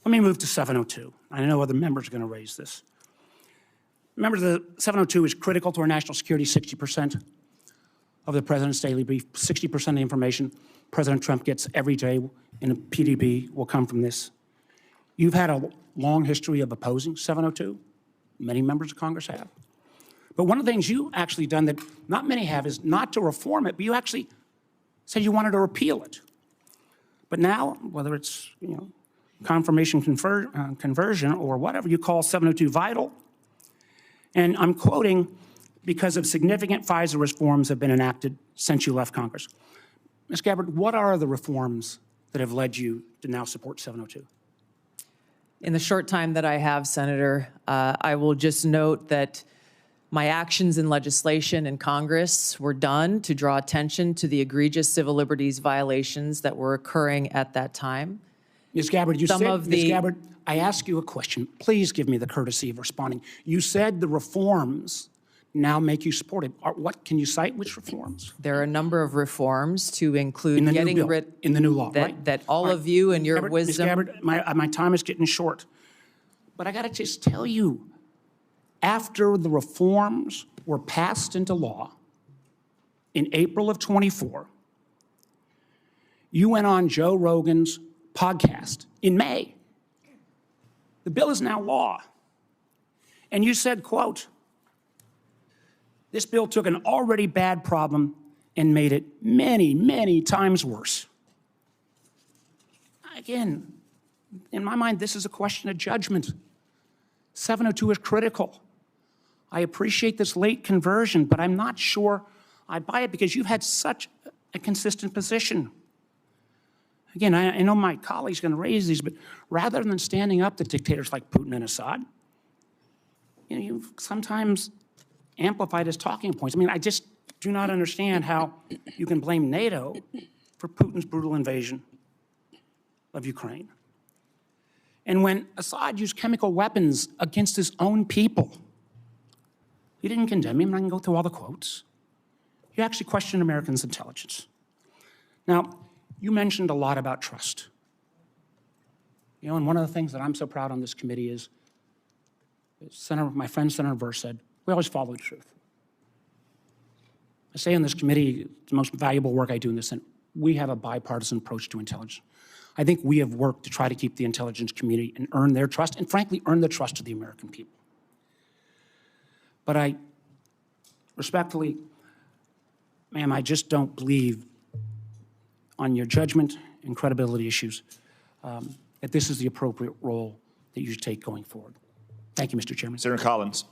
Let me move to 702. I know other members are going to raise this. Remember, the 702 is critical to our national security. 60% of the president's daily brief, 60% of the information President Trump gets every day in a PDB will come from this. You've had a long history of opposing 702. Many members of Congress have. But one of the things you actually done that not many have is not to reform it, but you actually said you wanted to repeal it. But now, whether it's, confirmation conversion or whatever, you call 702 vital. And I'm quoting, because of significant FISA reforms have been enacted since you left Congress. Ms. Gabbard, what are the reforms that have led you to now support 702? In the short time that I have, Senator, I will just note that my actions in legislation in Congress were done to draw attention to the egregious civil liberties violations that were occurring at that time. Ms. Gabbard, Ms. Gabbard, I ask you a question. Please give me the courtesy of responding. You said the reforms now make you support it. What can you cite? Which reforms? There are a number of reforms to include getting rid in the new law, that, right? that all of you and your wisdom. Ms. Gabbard, my time is getting short, but I got to just tell you, after the reforms were passed into law in April of 24, you went on Joe Rogan's podcast in May. The bill is now law. And you said, quote, this bill took an already bad problem and made it many, many times worse. Again, in my mind, this is a question of judgment. 702 is critical. I appreciate this late conversion, but I'm not sure I buy it because you've had such a consistent position. Again, I know my colleague's going to raise these, but rather than standing up to dictators like Putin and Assad, you've sometimes amplified his talking points. I mean, I just do not understand how you can blame NATO for Putin's brutal invasion of Ukraine. And when Assad used chemical weapons against his own people, you didn't condemn him. I can go through all the quotes. You actually questioned Americans' intelligence. Now, you mentioned a lot about trust. And one of the things that I'm so proud on this committee is my friend Senator Burr said, we always follow the truth. I say on this committee, it's the most valuable work I do in this Senate. We have a bipartisan approach to intelligence. I think we have worked to try to keep the intelligence community and earn their trust, and frankly, earn the trust of the American people. But I, respectfully, ma'am, I just don't believe on your judgment and credibility issues that this is the appropriate role that you should take going forward. Thank you, Mr. Chairman. Senator Collins.